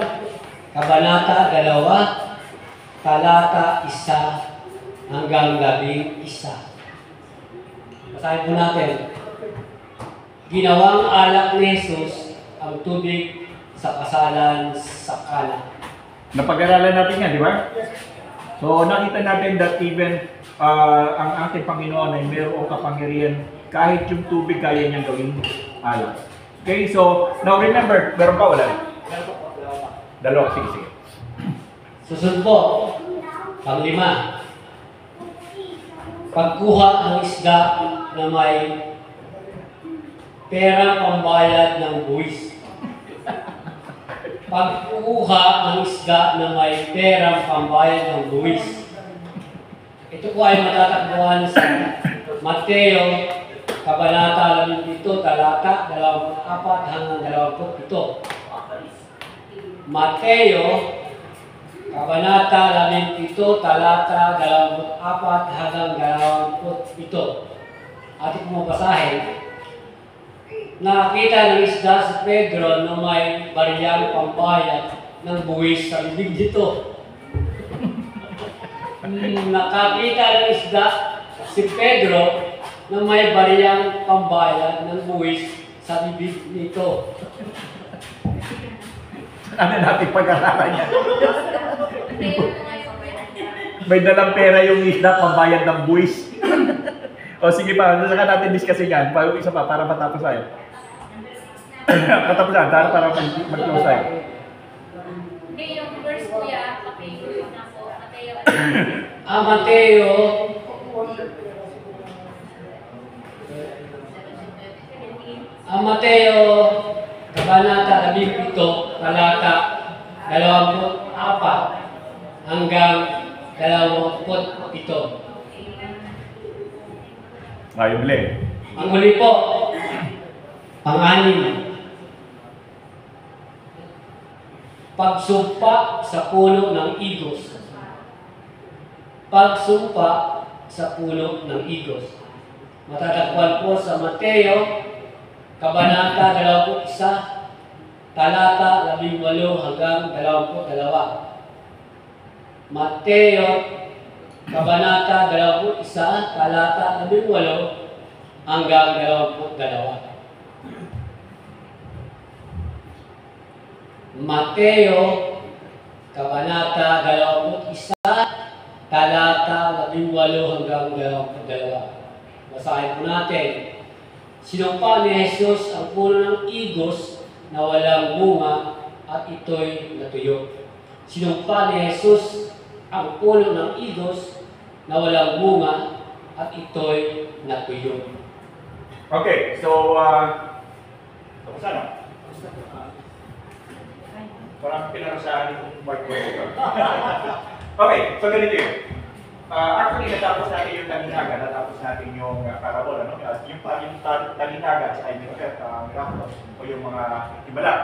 Kabanata 2, talata 1 hanggang 11. Basahin po natin. Ginawang alak ni Jesus ang tubig sa kasalan sa Kana. Napag-aralan natin yan, di ba? So nakita natin that even ang ating Panginoon ay mayroong kapangyarihan kahit yung tubig kaya niyang gawing alak. Okay, so now remember, meron pa wala? Dalawa, sige. Susunod po, pang-5. Pagkuha ng isda na may perang pambayad ng buwis. Pagkuha ng isda na may perang pambayad ng buwis. Ito po ay matatagpuan sa Mateo, Kabanata 17, talata 24 hanggang 27. Mateo, Kabanata 17, talata 24 hanggang 27. Ating mabasahin. Nakita ng isda si Pedro na may bariyang pambayad ng buwis sa bibig nito. Nakakita ng isda si Pedro na may bariyang pambayad ng buwis sa bibig nito. Ano natin pag-aralan yan? May dalang pera yung isda, pambayad ng buwis. O sige pa, saka natin discuss yan. Isa pa, para matapos tayo. Katapusan, para mag-close tayo. Hindi, yung verse kuya, pakiulit na po. Mateo. Mateo, Mateo, Kabanata 17, talata 24 hanggang 27. Yung uli. Ang huli po, pang-anim. Pagsumpa sa puno ng igos. Pagsumpa sa puno ng igos. Matatagpuan po sa Mateo, Kabanata 21, talata 18 hanggang 22. Mateo, Kabanata 21, talata 18 hanggang 22. Mateo, Kabanata 21, talata 18 hanggang 22. Basahin po natin. Sinumpa ni Jesus ang puno ng igos na walang bunga at ito'y natuyo. Sinumpa ni Jesus ang puno ng igos na walang bunga at ito'y natuyo. Okay, so, tapos ano? Parang pinarasahan itong Mark Webster. Okay, so ganito yun. Actually, natapos natin yung talinaga, natapos natin yung parabol, ano? Yung talinaga sa miraculous, o yung mga himala.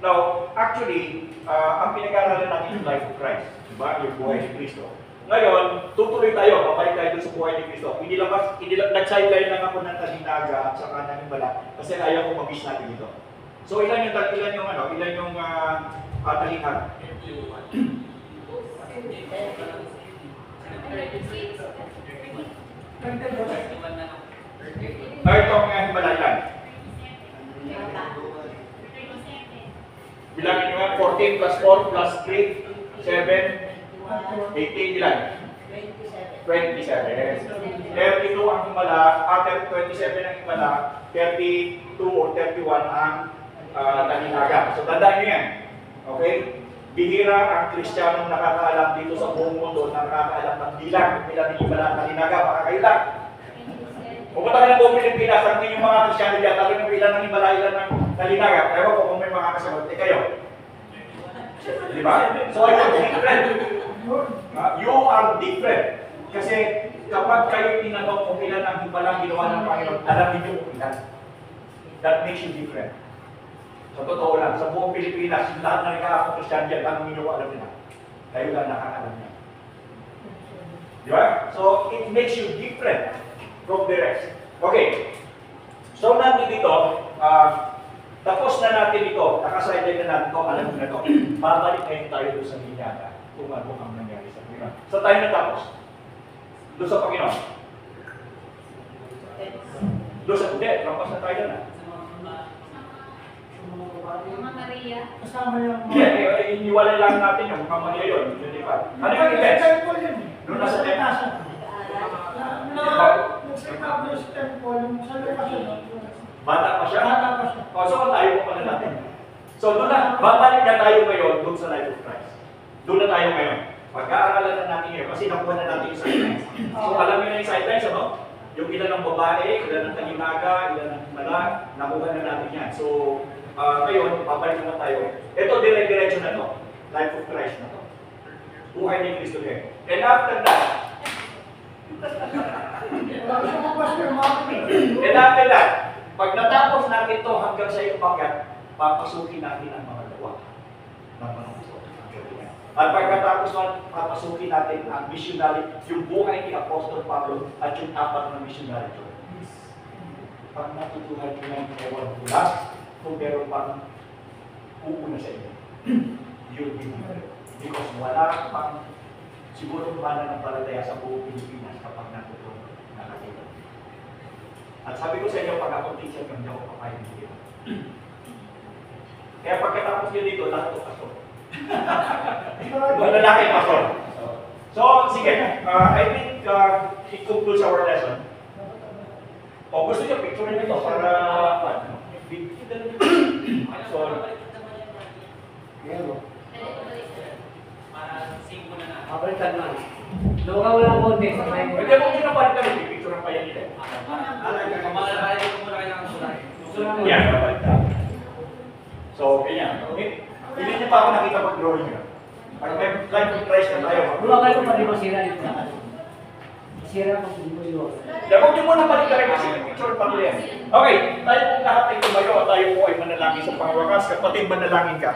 Now, actually, ang pinag-aaralan natin yung life of Christ, diba? Yung buhay ni Kristo. Ngayon, tutuloy tayo, babalik tayo dun sa buhay ni Kristo. Hindi lang nag-sideline lang ako ng talinaga at saka ng himala, kasi ayaw ko mabis natin ito. So, ilan yung talinaga? Itong himala ilan? Bilangin nyo nga, 14 plus 4 plus 3, 7, 18 ilan? 27. 32 ang himala, after 27 ang himala, 32 or 31 ang talinaga. So, tandaan nyo yan. Okay? Bihira ang Kristiyanong nakakaalam dito sa buong mundo, nakakaalam ng bilang ng himala talinaga, baka kayo lang. Pupunta ka ng buong Pilipinas, ang inyong mga Kristiyano dyan, talo ng ilan ng himala, ilan ng talinaga. Ewan ko kung may mga kasagot, kayo. Di ba? So, you're different. You are different. Kasi kapag kayo tinanong kung ilan ang himalang ginawa ng Panginoon, alam niyo kung ilan. That makes you different. Sa totoo lang, sa buong Pilipinas, yung lahat na nagkakakong Kristiyano dyan, tanong niyo alam nila. Kayo lang nakakalam niya. Di ba? So, it makes you different from the rest. Okay. So, natin dito, tapos na natin ito, nakasided na natin ito, alam mo na ito. Babalik ngayon tayo doon sa linyaga kung ano ang nangyari sa Panginoon. So, tayo natapos. Doon sa Panginoon. Doon sa hindi, rampas na tayo na. Mama Maria. Kasama yung Yeah, iniwalay lang natin yung Mama Maria yun. Ano yung events? Doon nasa temple. Nag-establish temple, yung sa Lucas yun. Bata pa siya? Bata pa siya. O, so tayo pa pala natin. So doon na, babalik na tayo ngayon doon sa life of Christ. Doon na tayo ngayon. Pag-aaralan na natin ngayon kasi nakuha na natin yung sidelines. So alam niyo na yung sidelines, ano? Yung ilan ng babae, ilan ng talinaga, ilan ng himala, nakuha na natin yan. So ngayon, babalik naman tayo. Ito, dire-diretso na to. Life of Christ na to. Buhay ni Kristo ngayon. And after that, pag natapos natin to hanggang sa iyong pagkat, papasukin natin ang mga gawa ng mga Kristo. At pagkatapos nun, papasukin natin ang missionary, yung buhay ni Apostol Pablo at yung apat na missionary journeys. Pag natutuhan nyo ng ewan mula, kung meron pang uuna sa inyo, you'll be different. Because wala pang siguro mananampalataya sa buong Pilipinas kapag natutunan nakakita. At sabi ko sa inyo, pag ako teacher, hindi ako papayag dito. Kaya pagkatapos nyo dito, lahat ito pastor. Lalaki pastor. So, sige. I think it concludes our lesson. O gusto nyo, picture nyo ito para So, Ngayon mo. Pabalikan mo. Lumaga mo lang konti. pwede mo kinapalik kami, picture ang payan nila. Yan, kapalik ka. So, ganyan. Hindi niyo pa ako nakita mag-drawing nyo. Pag may live price na tayo. Lumaga ko pa rin masira dito na. Masira ko hindi mo yun. Huwag niyo muna balik na rin kasi yung picture pa nila yan. Okay, tayo pong lahat ay tumayo at tayo po ay manalangin sa pangwakas. Kapatid, manalangin ka.